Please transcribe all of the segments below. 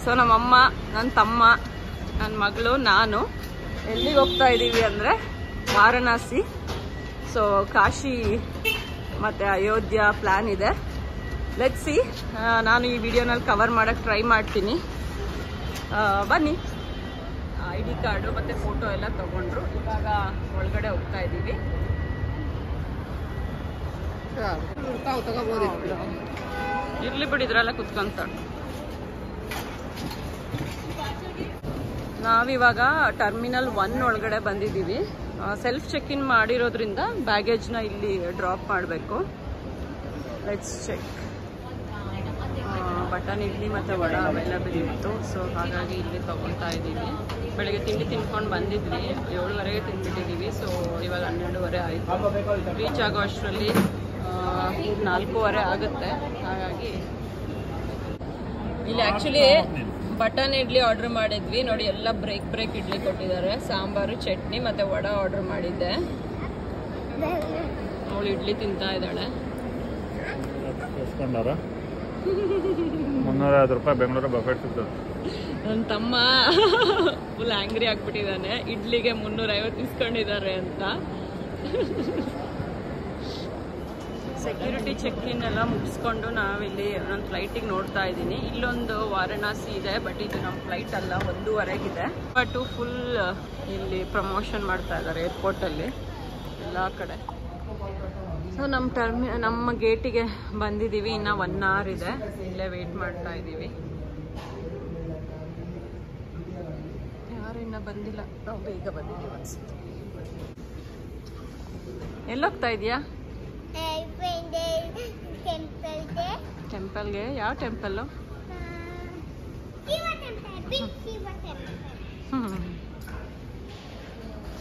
So ನಮ್ಮಮ್ಮ, ನನ್ನ ತಮ್ಮ, ನನ್ನ ಮಗಳು, ನಾನು ಎಲ್ಲಿಗೆ ಹೋಗ್ತಾ ಇದ್ದೀವಿ ಅಂದರೆ ವಾರಣಾಸಿ. ಸೊ ಕಾಶಿ ಮತ್ತು ಅಯೋಧ್ಯ ಪ್ಲ್ಯಾನ್ ಇದೆ. Let's see. ನಾನು ಈ ವಿಡಿಯೋನಲ್ಲಿ ಕವರ್ ಮಾಡೋಕ್ಕೆ ಟ್ರೈ ಮಾಡ್ತೀನಿ. ಬನ್ನಿ. ID ಕಾರ್ಡು ಮತ್ತು ಫೋಟೋ ಎಲ್ಲ ತೊಗೊಂಡ್ರು. ಇವಾಗ ಒಳಗಡೆ ಹೋಗ್ತಾ ಇದ್ದೀವಿ. ಇರ್ಲಿ ಬಿಡಿದ್ರಲ್ಲ ಕುತ್ಕೊಂತ. ನಾವಿವಾಗ ಟರ್ಮಿನಲ್ 1 ಒಳಗಡೆ ಬಂದಿದ್ದೀವಿ. ಸೆಲ್ಫ್ ಚೆಕ್ ಇನ್ ಮಾಡಿರೋದ್ರಿಂದ ಬ್ಯಾಗೇಜ್ನ ಇಲ್ಲಿ ಡ್ರಾಪ್ ಮಾಡಬೇಕು. Let's check. ಬಟನ್ ಇಡ್ಲಿ ಮತ್ತು ವಡ ಅವೈಲಬಲ್ ಇತ್ತು. ಸೊ ಹಾಗಾಗಿ ಇಲ್ಲಿ ತೊಗೊತಾ ಇದ್ದೀವಿ. ಬೆಳಗ್ಗೆ ತಿಂಡಿ ತಿನ್ಕೊಂಡು ಬಂದಿದ್ವಿ, 7:30ಗೆ ತಿಂದ್ಬಿಟ್ಟಿದ್ದೀವಿ. ಸೊ ಇವಾಗ 12:30 ಆಯಿತು. ರೀಚ್ ಆಗೋ ಅಷ್ಟರಲ್ಲಿ 4:15 ಆಗುತ್ತೆ. ಹಾಗಾಗಿ ಇಲ್ಲಿ ಆ್ಯಕ್ಚುಲಿ ಬಟನ್ ಇಡ್ಲಿ ಆರ್ಡ್ರ್ ಮಾಡಿದ್ವಿ. ನೋಡಿ ಎಲ್ಲ ಬ್ರೇಕ್ ಇಡ್ಲಿ ಕೊಟ್ಟಿದ್ದಾರೆ. ಸಾಂಬಾರು, ಚಟ್ನಿ ಮತ್ತು ವಡ ಆರ್ಡ್ರ್ ಮಾಡಿದ್ದೆ. ಅವಳು ಇಡ್ಲಿ ತಿಂತಾ ಇದ್ದಾಳೆ. 350 ರೂಪಾಯಿ ಬೆಂಗಳೂರು ಬಫೆಟ್ ಸಿಗ್ತದೆ. ನನ್ನ ತಮ್ಮ ಫುಲ್ ಆಂಗ್ರಿ ಆಗ್ಬಿಟ್ಟಿದ್ದಾನೆ, ಇಡ್ಲಿಗೆ 350 ಇಸ್ಕೊಂಡಿದ್ದಾರೆ ಅಂತ. ಸೆಕ್ಯೂರಿಟಿ ಚೆಕ್ ಇನ್ ಎಲ್ಲ ಮುಗಿಸ್ಕೊಂಡು ನಾವಿಲ್ಲಿ ನನ್ನ ಫ್ಲೈಟಿಗೆ ನೋಡ್ತಾ ಇದ್ದೀನಿ. ಇಲ್ಲೊಂದು ವಾರಣಾಸಿ ಇದೆ, ಬಟ್ ಇದು ನಮ್ಮ ಫ್ಲೈಟ್ ಅಲ್ಲ, 1:15 ಬಟ್ ಫುಲ್ ಇಲ್ಲಿ ಪ್ರಮೋಷನ್ ಮಾಡ್ತಾ ಇದ್ದಾರೆ ಏರ್ಪೋರ್ಟಲ್ಲಿ ಎಲ್ಲ ಕಡೆ. ಸೊ ನಮ್ಮ ಗೇಟಿಗೆ ಬಂದಿದ್ದೀವಿ. ಇನ್ನು 1 hour ಇದೆ, ಇಲ್ಲೇ ವೇಟ್ ಮಾಡ್ತಾ ಇದ್ದೀವಿ. ಯಾರು ಇನ್ನೂ ಬಂದಿಲ್ಲ, ನಾವು ಬೇಗ ಬಂದಿದ್ದೀವಿ ಅನ್ಸುತ್ತೆ. ಎಲ್ಲೋಗ್ತಾ ಇದೆಯಾ? ಟೆಂಪಲ್ಗೆ. ಯಾವ ಟೆಂಪಲ್ಲು?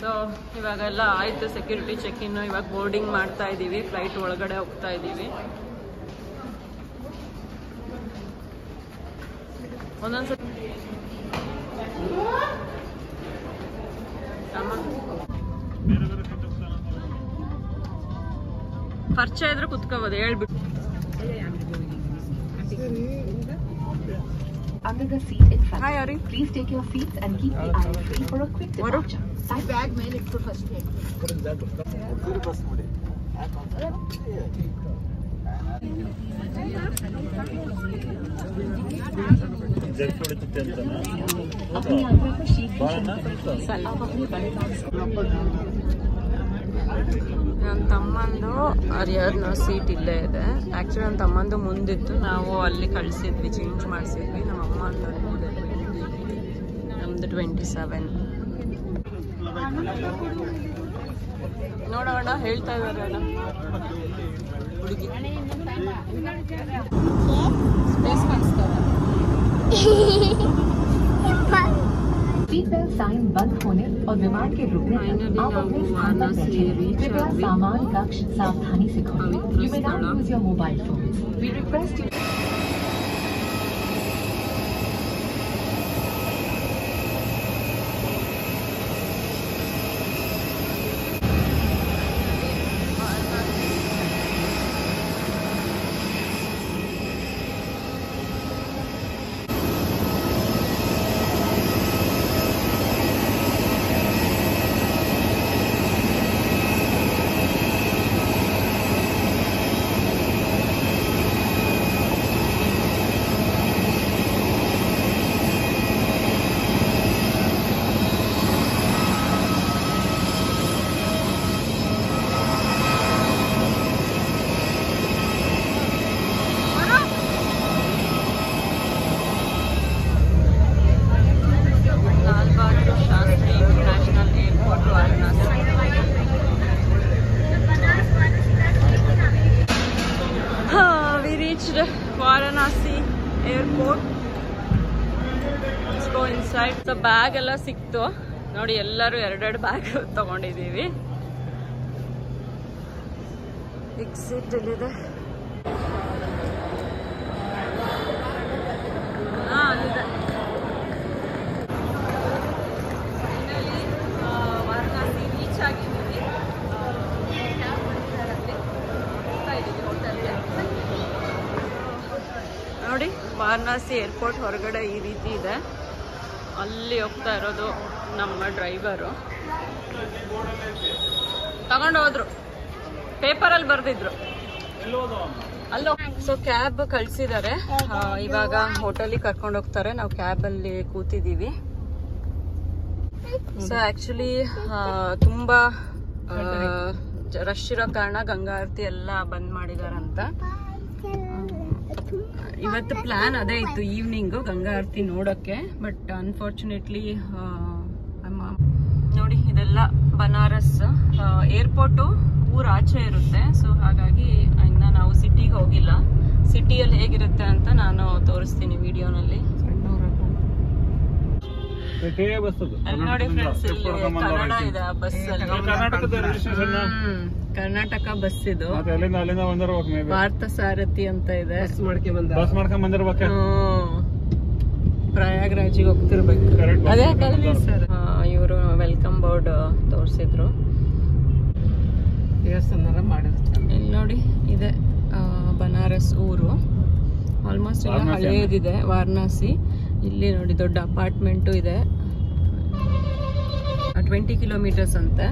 ಸೊ ಇವಾಗೆಲ್ಲ ಆಯಿತು ಸೆಕ್ಯೂರಿಟಿ ಚೆಕ್ ಇನ್ನು. ಇವಾಗ ಬೋರ್ಡಿಂಗ್ ಮಾಡ್ತಾ ಇದ್ದೀವಿ, ಫ್ಲೈಟ್ ಒಳಗಡೆ ಹೋಗ್ತಾ ಇದ್ದೀವಿ. ಒಂದೊಂದ್ಸತಿ ಪರಿಚಯ ಇದ್ರೆ ಕುತ್ಕೋಬೋದು, ಹೇಳ್ಬಿಟ್ಟು. Under the seat in front. Hi, Ari. Please take your seats and keep the aisle free for a quick departure. Bag ಮೇಲೆ ಇಟ್ಟು first plate. अपनी यात्रा को शीघ्र आप अपने बड़े ನನ್ನ ತಮ್ಮಂದು ಹರಿಹರ್ನ ಸೀಟ್ ಇಲ್ಲೇ ಇದೆ. ಆ್ಯಕ್ಚುಲಿ ನನ್ನ ತಮ್ಮಂದು ಮುಂದಿತ್ತು, ನಾವು ಅಲ್ಲಿ ಕಳಿಸಿದ್ವಿ, ಚೇಂಜ್ ಮಾಡಿಸಿದ್ವಿ. ನಮ್ಮ ಅಮ್ಮಂದು ನಮ್ಮದು 27. ನೋಡೋಣ, ಹೇಳ್ತಾ ಇದ್ದಾರೆ ಅಲ್ಲ ಹುಡುಗಿ. ಸ್ಪೇಸ್ ಕಾಣಿಸ್ತಾರೆ. सीट बेल्ट साइन बंद होने और विमान के रुकने पर आप अपने स्थान पर बैठे। कृपया सामान कक्ष सावधानी से खोलें। You may not use your mobile phones. We request you. Varanasi airport. Let's go inside. So bag ಎಲ್ಲ ಸಿಕ್ತು ನೋಡಿ, ಎಲ್ಲರೂ 2 ಬ್ಯಾಗ್ ತಗೊಂಡಿದ್ದೀವಿ. ಎಕ್ಸಿಟ್ ಎಲ್ಲಿದೆ? ಅಲ್ಲಿದೆ. ವಾರಣಾಸಿ ರೀಚ್ ಆಗಿದ್ದೀವಿ. ನೋಡಿ ವಾರಣಾಸಿ ವಾರಣಾಸಿ ಏರ್ಪೋರ್ಟ್ ಹೊರಗಡೆ ಈ ರೀತಿ ಇದೆ. ಅಲ್ಲಿ ಹೋಗ್ತಾ ಇರೋದು ನಮ್ಮ ಡ್ರೈವರು. ತಗೊಂಡು ಹೋದ್ರು, ಪೇಪರಲ್ಲಿ ಬರ್ದಿದ್ರು. ಅಲ್ಲೋ ಸೊ ಕ್ಯಾಬ್ ಕಳ್ಸಿದ್ದಾರೆ. ಇವಾಗ ಹೋಟೆಲಿಗೆ ಕರ್ಕೊಂಡು ಹೋಗ್ತಾರೆ. ನಾವು ಕ್ಯಾಬಲ್ಲಿ ಕೂತಿದ್ದೀವಿ. ಸೊ ಆಕ್ಚುಲಿ ತುಂಬಾ ರಶ್ ಇರೋ ಕಾರಣ ಗಂಗಾ ಆರತಿ ಎಲ್ಲ ಬಂದ್ ಮಾಡಿದಾರಂತ. ಇವತ್ತು ಪ್ಲಾನ್ ಅದೇ ಇತ್ತು, ಈವ್ನಿಂಗ್ ಗಂಗಾ ಆರತಿ ನೋಡಕ್ಕೆ. ಬಟ್ ಅನ್ಫಾರ್ಚುನೇಟ್ಲಿ ನೋಡಿ, ಇದೆಲ್ಲ ಬನಾರಸ್ ಏರ್ಪೋರ್ಟು ಊರ್ ಆಚೆ ಇರುತ್ತೆ. ಸೊ ಹಾಗಾಗಿ ಇನ್ನ ನಾವು ಸಿಟಿಗೆ ಹೋಗಿಲ್ಲ. ಸಿಟಿಯಲ್ಲಿ ಹೇಗಿರುತ್ತೆ ಅಂತ ನಾನು ತೋರಿಸ್ತೀನಿ ವಿಡಿಯೋನಲ್ಲಿ. ನೋಡಿ ಫ್ರೆಂಡ್ಸ್, ಇಲ್ಲಿ ಕನ್ನಡ ಇದೆ ಆ ಬಸ್ ಅಲ್ಲಿ. ಕರ್ನಾಟಕ ಬಸ್ ಇದು, ಭಾರತ ಸಾರಥಿ ಅಂತ ಇದೆ. ಪ್ರಯಾಗ್ರಾಜಿಗೆ ಹೋಗ್ತಿರ್ಬೇಕು. ಅದೇ ಸರ್, ಇವರು ವೆಲ್ಕಮ್ ಬೋರ್ಡ್ ತೋರಿಸಿದ್ರು. ದೇವಸ್ಥಾನ ಮಾಡಿದ್ರು. ಇಲ್ಲಿ ನೋಡಿ, ಇದೆ ಬನಾರಸ್ ಊರು. ಆಲ್ಮೋಸ್ಟ್ ಎಲ್ಲ ಹಳೇದಿದೆ ವಾರಣಾಸಿ. ಇಲ್ಲಿ ನೋಡಿ ದೊಡ್ಡ ಅಪಾರ್ಟ್ಮೆಂಟು ಇದೆ. 20 ಕಿಲೋಮೀಟರ್ಸ್ ಅಂತೆ.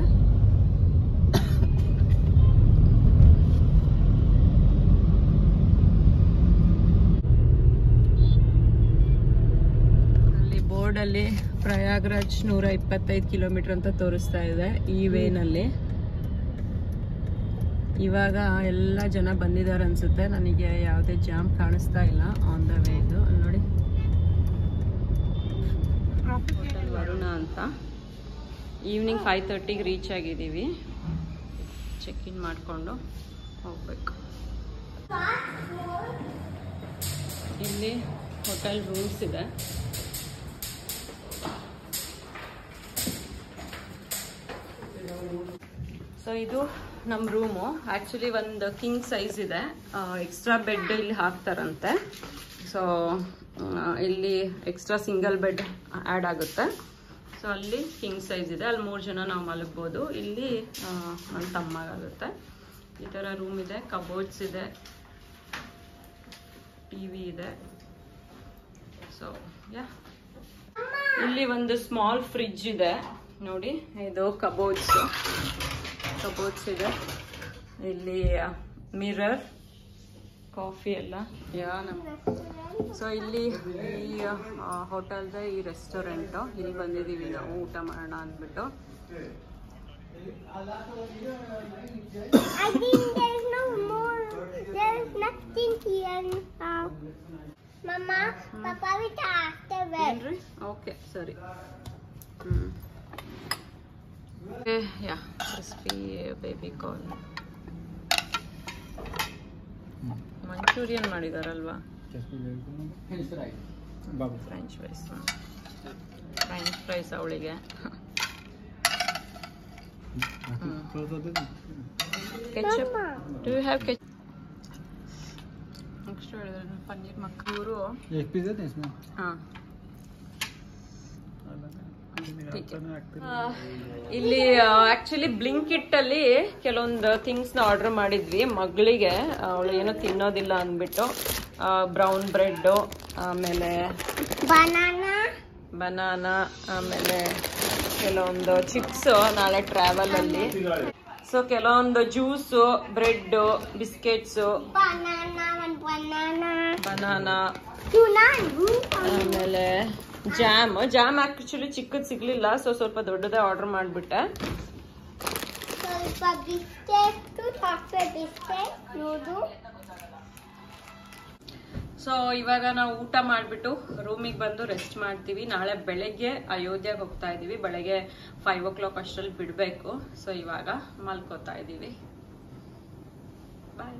ಅಲ್ಲಿ ಬೋರ್ಡ್ ಅಲ್ಲಿ ಪ್ರಯಾಗ್ರಾಜ್ 125 ಕಿಲೋಮೀಟರ್ ಅಂತ ತೋರಿಸ್ತಾ ಇದೆ ಈ ವೇನಲ್ಲಿ. ಇವಾಗ ಎಲ್ಲ ಜನ ಬಂದಿದ್ದಾರೆ ಅನ್ಸುತ್ತೆ. ನನಗೆ ಯಾವುದೇ ಜಾಮ್ ಕಾಣಿಸ್ತಾ ಇಲ್ಲ. ಆನ್ ದ ವೇ ಇದು ನೋಡಿ, ಹೋಟೆಲ್ ವರುಣ ಅಂತ. ಈವ್ನಿಂಗ್ 5:30ಗೆ ರೀಚ್ ಆಗಿದ್ದೀವಿ. ಚೆಕ್ ಇನ್ ಮಾಡಿಕೊಂಡು ಹೋಗ್ಬೇಕು. ಇಲ್ಲಿ ಹೋಟೆಲ್ ರೂಮ್ಸ್ ಇದೆ. ಸೊ ಇದು ನಮ್ಮ ರೂಮು. ಆ್ಯಕ್ಚುಲಿ ಒಂದು ಕಿಂಗ್ ಸೈಜ್ ಇದೆ. ಎಕ್ಸ್ಟ್ರಾ ಬೆಡ್ ಇಲ್ಲಿ ಹಾಕ್ತಾರಂತೆ. ಸೊ ಇಲ್ಲಿ ಎಕ್ಸ್ಟ್ರಾ ಸಿಂಗಲ್ ಬೆಡ್ ಆ್ಯಡ್ ಆಗುತ್ತೆ. ಸೊ ಅಲ್ಲಿ ಕಿಂಗ್ ಸೈಜ್ ಇದೆ. ಅಲ್ಲಿ 3 ಜನ ನಾವು ಮಲಗ್ಬೋದು. ಇಲ್ಲಿ ನನ್ನ ತಮ್ಮಗಾಗುತ್ತೆ. ಈ ಥರ ರೂಮ್ ಇದೆ. ಕಬೋರ್ಡ್ಸ್ ಇದೆ, ಟಿವಿ ಇದೆ. ಸೊ ಇಲ್ಲಿ ಒಂದು ಸ್ಮಾಲ್ ಫ್ರಿಡ್ಜ್ ಇದೆ ನೋಡಿ. ಇದು ಕಬೋರ್ಡ್ಸ್ ಇದೆ. ಇಲ್ಲಿ ಮಿರರ್, ಕಾಫಿ ಎಲ್ಲ. ಸೊ ಇಲ್ಲಿ ಈ ಹೋಟೆಲ್ದ ಈ ರೆಸ್ಟೋರೆಂಟು. ಇಲ್ಲಿ ಬಂದಿದ್ದೀವಿ ನಾವು ಊಟ ಮಾಡೋಣ ಅಂದ್ಬಿಟ್ಟು. ಓಕೆ ಸರಿ. Yeah crispy baby corn, manchurian ಮಾಡಿದಾರಲ್ವಾ. ಫ್ರೆಂಚ್ ಫ್ರೈಸ್ ಅವಳಿಗೆ. Ketchup, do you have ketchup? Next ಹೇಳಿದ್ರೆ ಪನ್ನೀರ್ ಮಕ್ಕಳು. ಹಾಂ, ಇಲ್ಲಿ ಆಕ್ಚುಲಿ ಬ್ಲಿಂಕಿಟ್ ಅಲ್ಲಿ ಕೆಲವೊಂದು ಥಿಂಗ್ಸ್ ನ ಆರ್ಡರ್ ಮಾಡಿದ್ವಿ ಮಗಳಿಗೆ. ಅವಳು ಏನೋ ತಿನ್ನೋದಿಲ್ಲ ಅಂದ್ಬಿಟ್ಟು ಬ್ರೌನ್ ಬ್ರೆಡ್, ಆಮೇಲೆ ಬನಾನಾ, ಆಮೇಲೆ ಕೆಲವೊಂದು ಚಿಪ್ಸ್ ನಾಳೆ ಟ್ರಾವೆಲ್ ಅಲ್ಲಿ. ಸೊ ಕೆಲವೊಂದು ಜ್ಯೂಸು, ಬ್ರೆಡ್, ಬಿಸ್ಕೆಟ್ಸು, ಬನಾನಾ, ಆಮೇಲೆ ಜಾಮ್ ಆಕ್ಚುಲಿ ಚಿಕ್ಕದ್ ಸಿಗ್ಲಿಲ್ಲ. ಸೊ ಸ್ವಲ್ಪ ದೊಡ್ಡದೇ ಆರ್ಡರ್ ಮಾಡ್ಬಿಟ್ಟೆ. ಸೊ ಇವಾಗ ನಾವು ಊಟ ಮಾಡ್ಬಿಟ್ಟು ರೂಮಿಗೆ ಬಂದು ರೆಸ್ಟ್ ಮಾಡ್ತೀವಿ. ನಾಳೆ ಬೆಳಗ್ಗೆ ಅಯೋಧ್ಯೆಗೆ ಹೋಗ್ತಾ ಇದೀವಿ. ಬೆಳಗ್ಗೆ 5 o'clock ಅಷ್ಟರಲ್ಲಿ ಬಿಡ್ಬೇಕು. ಸೊ ಇವಾಗ ಮಲ್ಕೋತಾ ಇದೀವಿ. ಬಾಯ್.